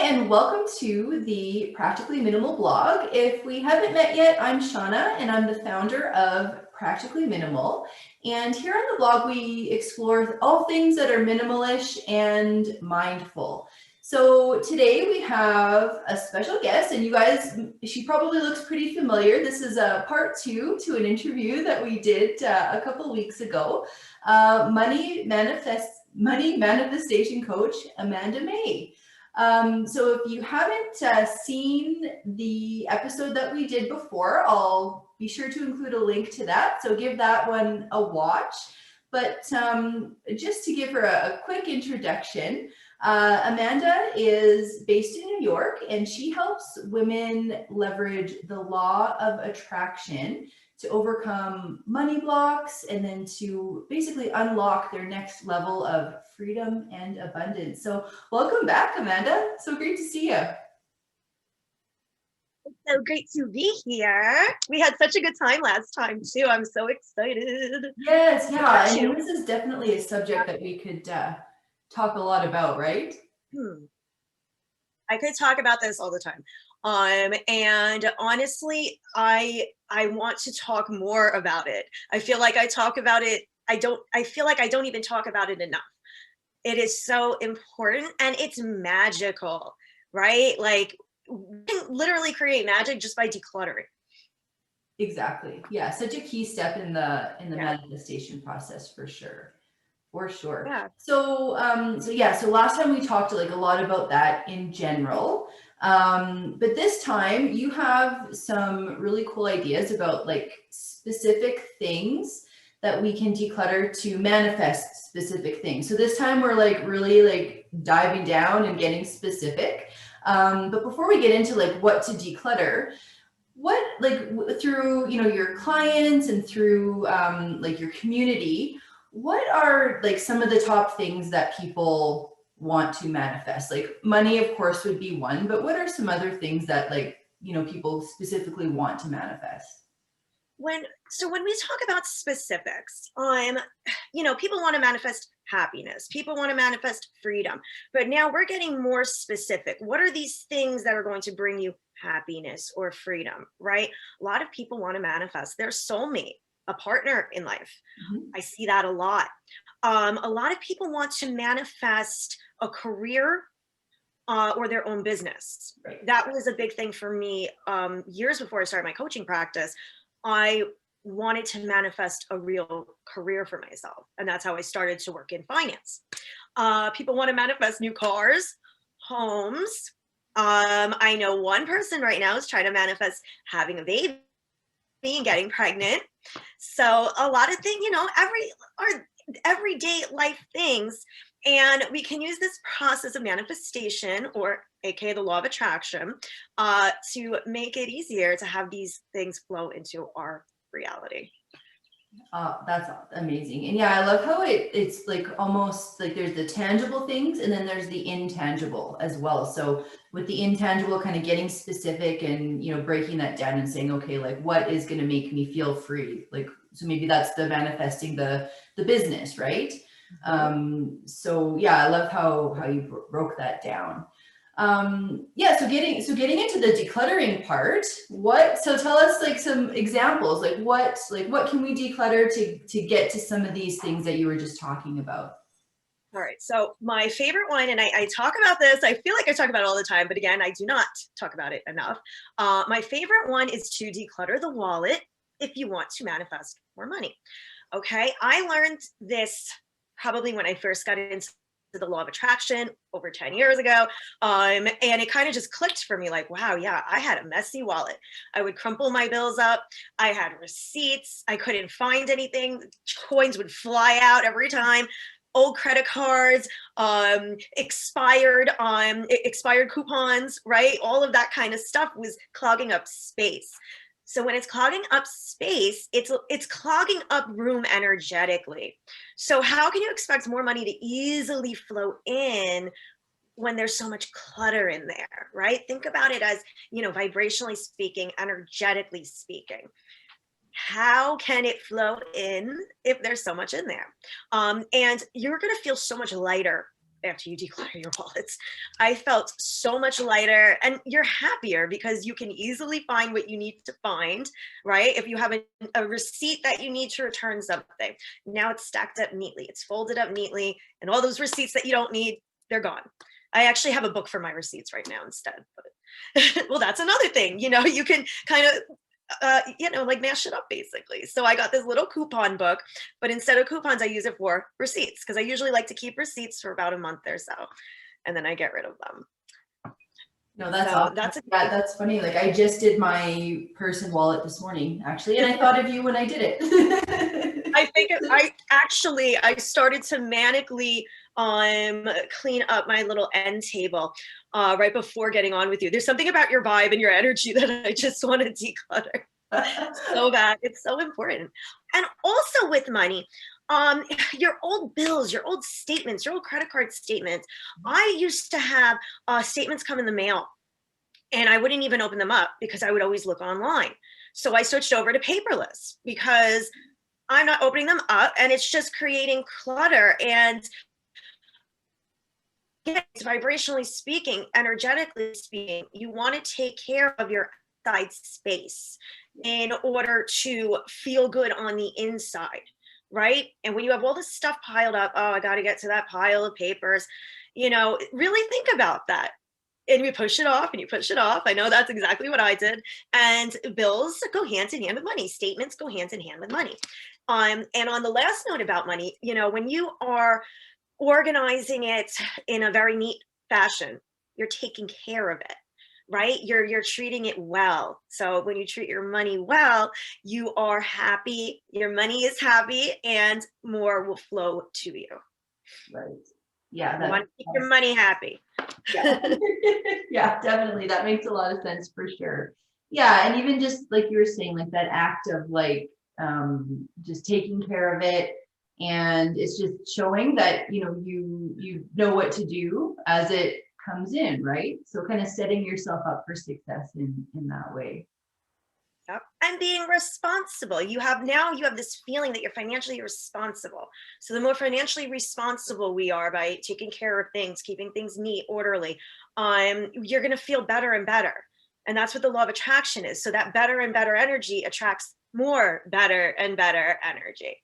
and welcome to the Practically Minimal blog. If we haven't met yet, I'm Shauna and I'm the founder of Practically Minimal. And here on the blog, we explore all things that are minimalish and mindful. So today we have a special guest, and you guys, she probably looks pretty familiar. This is a part 2 to an interview that we did a couple weeks ago. Money manifestation coach, Amanda May. So if you haven't seen the episode that we did before, I'll be sure to include a link to that. So give that one a watch. But just to give her a quick introduction, Amanda is based in New York, and she helps women leverage the law of attraction to overcome money blocks and then to basically unlock their next level of freedom and abundance. So welcome back, Amanda. So great to see you. It's so great to be here. We had such a good time last time too. I'm so excited. Yes, yeah. And this is definitely a subject that we could talk a lot about, right? I could talk about this all the time. And honestly, I want to talk more about it. I feel like I talk about it. I feel like I don't even talk about it enough. It is so important and it's magical, right? Like we can literally create magic just by decluttering. Exactly. Yeah. Such a key step in the manifestation process for sure. For sure. Yeah. So last time we talked like a lot about that in general. But this time you have some really cool ideas about like specific things that we can declutter to manifest specific things. So this time we're like really like diving down and getting specific. But before we get into like what to declutter, what like through your clients and through like your community, what are like some of the top things that people want to manifest? Like money, of course, would be one, but what are some other things that like people specifically want to manifest? When we talk about specifics, people want to manifest happiness, people want to manifest freedom, but now we're getting more specific. What are these things that are going to bring you happiness or freedom, right? A lot of people want to manifest their soulmate, a partner in life. I see that a lot. A lot of people want to manifest a career or their own business. Right. That was a big thing for me years before I started my coaching practice. I wanted to manifest a real career for myself. And that's how I started to work in finance. People want to manifest new cars, homes. I know one person right now is trying to manifest having a baby and getting pregnant. So a lot of things, everyday life things. And we can use this process of manifestation, or aka the law of attraction, to make it easier to have these things flow into our reality. That's amazing. And yeah, I love how it's like almost like there's the tangible things and then there's the intangible as well. So with the intangible, kind of getting specific and breaking that down and saying, okay, like what is going to make me feel free? Like, so maybe that's the manifesting the business, right? So yeah, I love how you broke that down. So getting into the decluttering part, so tell us like some examples, like what can we declutter to get to some of these things that you were just talking about? All right. So my favorite one, and I talk about this, I feel like I talk about it all the time, but again, I do not talk about it enough. My favorite one is to declutter the wallet if you want to manifest more money. Okay. I learned this probably when I first got into the law of attraction over 10 years ago. And it kind of just clicked for me like, wow, yeah, I had a messy wallet. I would crumple my bills up. I had receipts. I couldn't find anything. Coins would fly out every time. Old credit cards, expired coupons, right? All of that kind of stuff was clogging up space. So when it's clogging up space, it's clogging up room energetically. So how can you expect more money to easily flow in when there's so much clutter in there, right? Think about it as, vibrationally speaking, energetically speaking. How can it flow in if there's so much in there? And you're going to feel so much lighter after you declutter your wallets. I felt so much lighter, and you're happier because you can easily find what you need to find, right? If you have a receipt that you need to return something, now it's stacked up neatly, it's folded up neatly, and all those receipts that you don't need, they're gone. I actually have a book for my receipts right now instead. But well, that's another thing, you can kind of like mash it up basically. So I got this little coupon book, but instead of coupons, I use it for receipts because I usually like to keep receipts for about a month or so, and then I get rid of them. No, that's So awesome. Yeah, that's funny. Like I just did my purse and wallet this morning, actually, and I thought of you when I did it. I think I started to manically clean up my little end table right before getting on with you. There's something about your vibe and your energy that I just want to declutter so bad. It's so important. And also with money, your old bills, your old statements, your old credit card statements. I used to have statements come in the mail and I wouldn't even open them up because I would always look online. So I switched over to paperless because I'm not opening them up and it's just creating clutter. And yes, vibrationally speaking, energetically speaking, you want to take care of your outside space in order to feel good on the inside, right? And when you have all this stuff piled up, oh, I got to get to that pile of papers, really think about that. And you push it off and you push it off. I know that's exactly what I did. And bills go hand in hand with money. Statements go hand in hand with money. And on the last note about money, when you are organizing it in a very neat fashion, you're taking care of it, right? You're treating it well. So when you treat your money well, you are happy, your money is happy, and more will flow to you. Right. Yeah. You want to keep your money happy. Yeah. Yeah, definitely. That makes a lot of sense for sure. Yeah. And even just like you were saying, like that act of like just taking care of it. And it's just showing that, you know what to do as it comes in, right? So kind of setting yourself up for success in that way. Yep. And being responsible. You have this feeling that you're financially responsible. So the more financially responsible we are by taking care of things, keeping things neat, orderly, you're going to feel better and better. And that's what the law of attraction is. So that better and better energy attracts more better and better energy.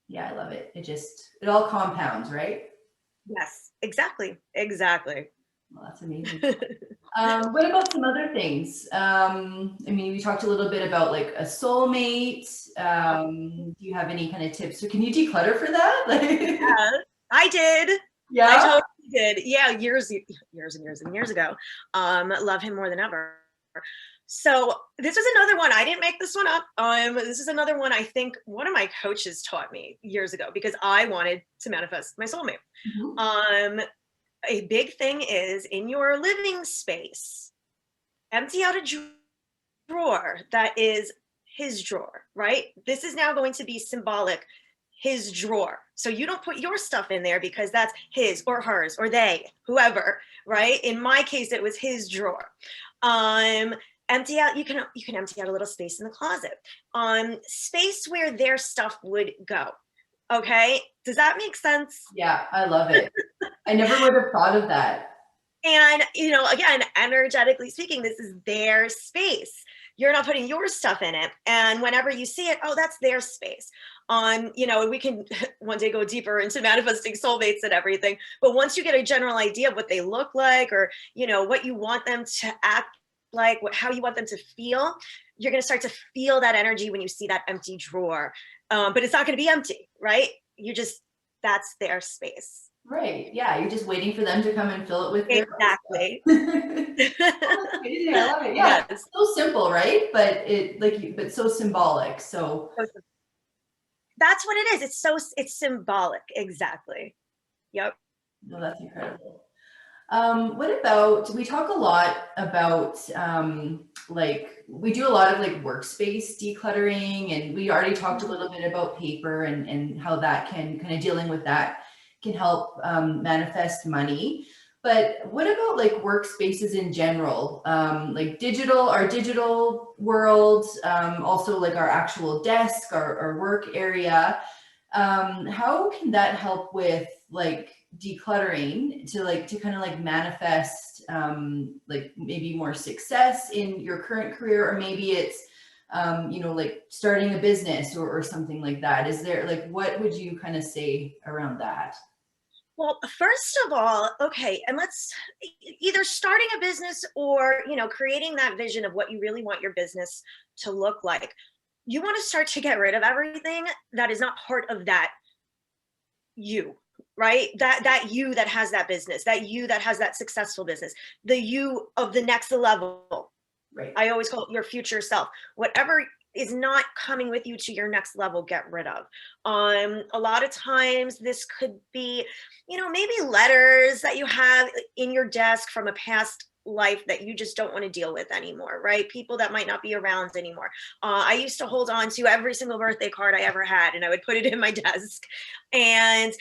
Yeah, I love it. It all compounds, right? Yes, exactly. Exactly. Well, that's amazing. What about some other things? We talked a little bit about like a soulmate. Do you have any kind of tips? So can you declutter for that? Yeah, I did. Yeah, I totally did. Yeah, years and years ago. Love him more than ever. So this was another one. I didn't make this one up. This is another one I think one of my coaches taught me years ago because I wanted to manifest my soulmate. Mm-hmm. A big thing is in your living space, empty out a drawer that is his drawer, right? This is now going to be symbolic, his drawer. So you don't put your stuff in there because that's his or hers or they, whoever, right? In my case, it was his drawer. Empty out, you can empty out a little space in the closet. Space where their stuff would go. Okay, does that make sense? Yeah, I love it. I never would have thought of that. And, again, energetically speaking, this is their space. You're not putting your stuff in it. And whenever you see it, oh, that's their space. We can one day go deeper into manifesting soulmates and everything. But once you get a general idea of what they look like or, what you want them to act like, how you want them to feel, you're going to start to feel that energy when you see that empty drawer. But it's not going to be empty, right? That's their space. Right. Yeah. You're just waiting for them to come and fill it with their exactly. I love it. Yeah. Yes. It's so simple, right? But but so symbolic. So that's what it is. It's symbolic. Exactly. Yep. No, that's incredible. What about, we talk a lot about, we do a lot of like workspace decluttering, and we already talked a little bit about paper and how that can kind of dealing with that can help manifest money. But what about like workspaces in general, like our digital world, also like our actual desk, our work area? How can that help with like decluttering to kind of like manifest like maybe more success in your current career, or maybe it's like starting a business or something like that? Is there like, what would you kind of say around that? Well, first of all, okay, and let's either starting a business or, creating that vision of what you really want your business to look like. You want to start to get rid of everything that is not part of that you, right? That you that has that business, that you that has that successful business, the you of the next level. Right. I always call it your future self. Whatever is not coming with you to your next level, get rid of. A lot of times this could be, maybe letters that you have in your desk from a past life that you just don't want to deal with anymore, right? People that might not be around anymore. I used to hold on to every single birthday card I ever had, and I would put it in my desk. And,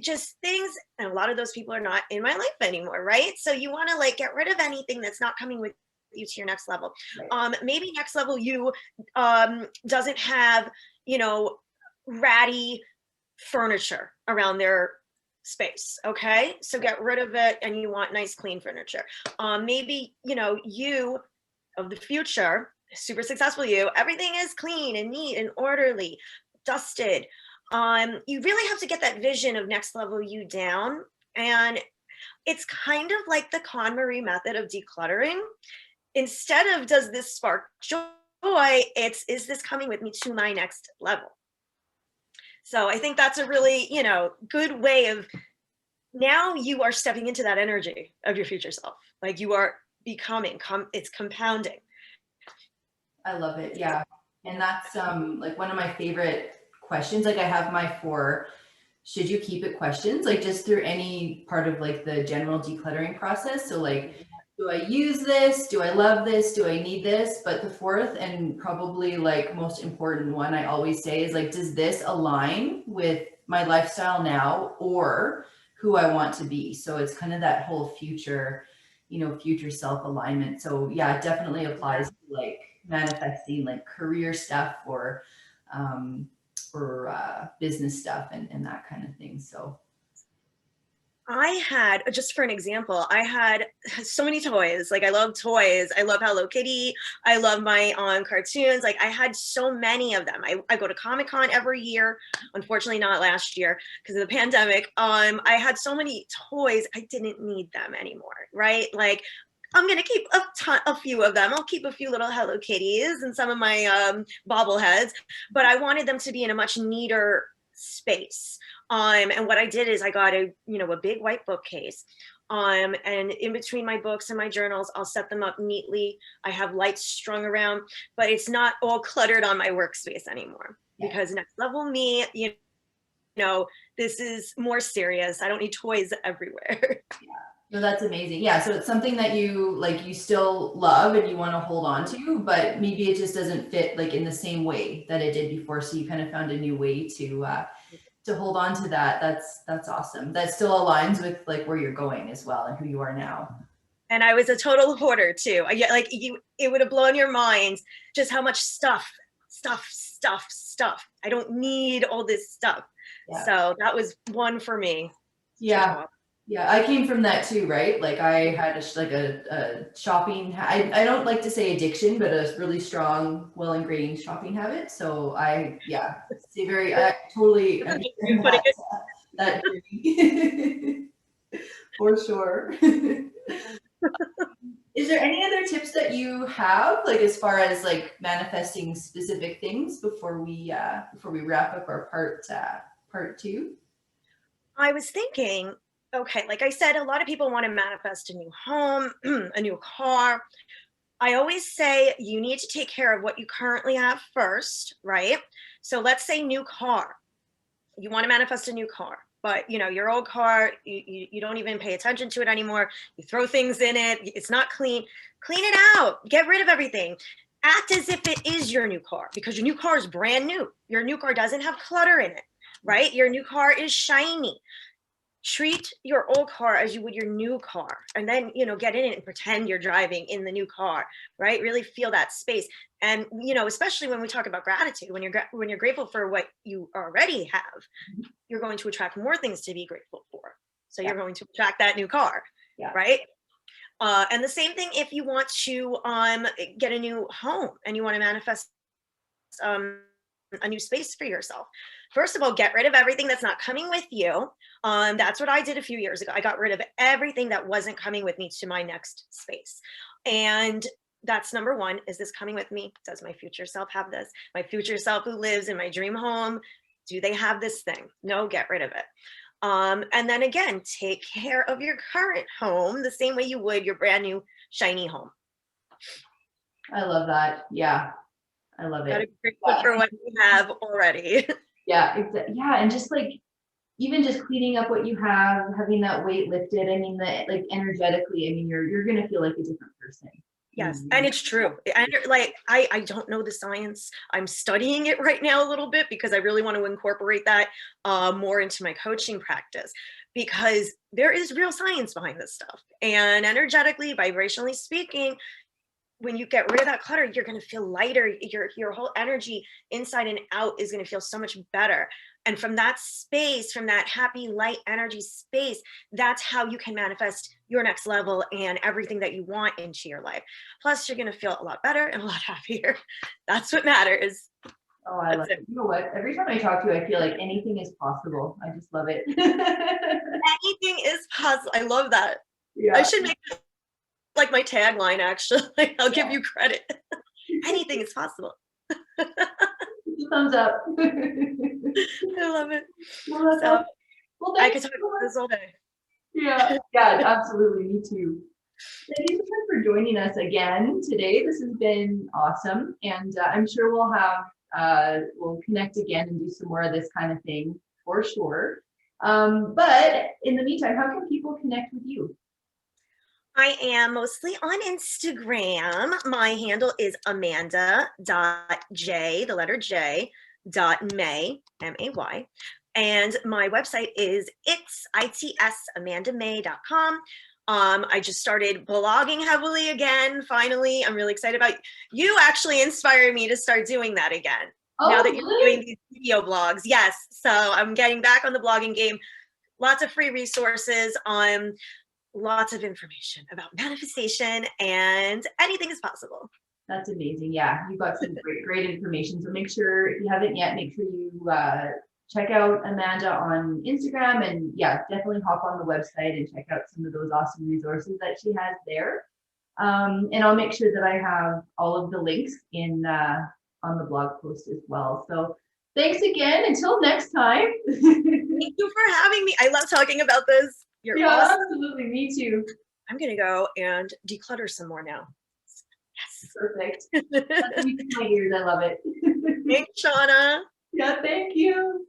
just things, and a lot of those people are not in my life anymore, right? So you want to like get rid of anything that's not coming with you to your next level. Right. Maybe next level you doesn't have, ratty furniture around their space. Okay. So get rid of it and you want nice, clean furniture. Maybe, you of the future, super successful you, everything is clean and neat and orderly, dusted. You really have to get that vision of next level you down. And it's kind of like the KonMari method of decluttering. Instead of does this spark joy, it's is this coming with me to my next level? So I think that's a really, good way of, now you are stepping into that energy of your future self. Like you are becoming, it's compounding. I love it. Yeah. And that's like one of my favorite questions. Like I have my 4 should you keep it questions, like just through any part of like the general decluttering process. So like, do I use this? Do I love this? Do I need this? But the 4th and probably like most important one I always say is like, does this align with my lifestyle now or who I want to be? So it's kind of that whole future, future self alignment. So yeah, it definitely applies to like manifesting like career stuff um, or business stuff and that kind of thing. So I had, just for an example, I had so many toys. Like I love toys. I love Hello Kitty. I love my cartoons. Like I had so many of them. I go to Comic-Con every year. Unfortunately, not last year because of the pandemic. I had so many toys. I didn't need them anymore, right? Like I'm gonna keep a few of them. I'll keep a few little Hello Kitties and some of my bobbleheads, but I wanted them to be in a much neater space. And what I did is I got a big white bookcase. And in between my books and my journals, I'll set them up neatly. I have lights strung around, but it's not all cluttered on my workspace anymore. Yeah. Because next level me, this is more serious. I don't need toys everywhere. Yeah. No, that's amazing. Yeah. So it's something that you still love and you want to hold on to, but maybe it just doesn't fit like in the same way that it did before. So you kind of found a new way to hold on to that. That's awesome. That still aligns with like where you're going as well and who you are now. And I was a total hoarder too. It would have blown your mind just how much stuff. I don't need all this stuff. Yeah. So that was one for me. Yeah. Yeah, I came from that too, right? Like I had a shopping, I don't like to say addiction, but a really strong, well-ingrained shopping habit. So I totally understand that journey. For sure. Is there any other tips that you have, like as far as like manifesting specific things before we wrap up our part 2? I was thinking, okay, like I said, a lot of people want to manifest a new home, a new car. I always say you need to take care of what you currently have first, right? So let's say new car. You want to manifest a new car, but your old car, you don't even pay attention to it anymore. You throw things in it. It's not clean. Clean it out. Get rid of everything. Act as if it is your new car because your new car is brand new. Your new car doesn't have clutter in it, right? Your new car is shiny. treat your old car as you would your new car, and then, you know, get in it and pretend you're driving in the new car, right? Really feel that space. And, you know, especially when we talk about gratitude, when you're grateful for what you already have, you're going to attract more things to be grateful for. So you're going to attract that new car, right? And the same thing if you want to get a new home and you want to manifest a new space for yourself. First of all, get rid of everything that's not coming with you. That's what I did a few years ago. I got rid of everything that wasn't coming with me to my next space. And that's number one. Is this coming with me? Does my future self have this? My future self who lives in my dream home, do they have this thing? No, get rid of it. And then again, take care of your current home the same way you would your brand new shiny home. I love that. Yeah, I love it. Gotta be grateful for what you have already. Yeah, yeah, and just like even just cleaning up what you have, having that weight lifted. I mean, that like energetically, I mean, you're gonna feel like a different person. Yes, and it's true. And like I don't know the science. I'm studying it right now a little bit because I really want to incorporate that more into my coaching practice, because there is real science behind this stuff. And energetically, vibrationally speaking, when you get rid of that clutter, you're going to feel lighter. Your whole energy inside and out is going to feel so much better. And from that space, from that happy, light energy space, that's how you can manifest your next level and everything that you want into your life. Plus, you're going to feel a lot better and a lot happier. That's what matters. Oh, I love it. You know what? Every time I talk to you, I feel like anything is possible. I just love it. Anything is possible. I love that. Yeah. I should make it like my tagline, actually. I'll give you credit. Anything is possible. Thumbs up. I love it. Well, So, well, I could talk about this all day. Yeah, absolutely. Me too. Thank you so much for joining us again today. This has been awesome. And I'm sure we'll connect again and do some more of this kind of thing for sure. But in the meantime, how can people connect with you? I am mostly on Instagram. My handle is amanda.j, the letter J, .may, M-A-Y. And my website is amandamay.com. I just started blogging heavily again, finally. I'm really excited about you actually inspired me to start doing that again. Oh, now that really? you're doing these video blogs. Yes. So I'm getting back on the blogging game. Lots of free resources on lots of information about manifestation, and anything is possible. That's amazing. Yeah, you've got some great information. So make sure, if you haven't yet, make sure you check out Amanda on Instagram, and yeah, definitely hop on the website and check out some of those awesome resources that she has there. And I'll make sure that I have all of the links in on the blog post as well. So thanks again. Until next time. Thank you for having me. I love talking about this. You're awesome. Absolutely. Me too. I'm going to go and declutter some more now. Yes. Perfect. That's music to my ears. I love it. Thanks, Shauna. Yeah, thank you.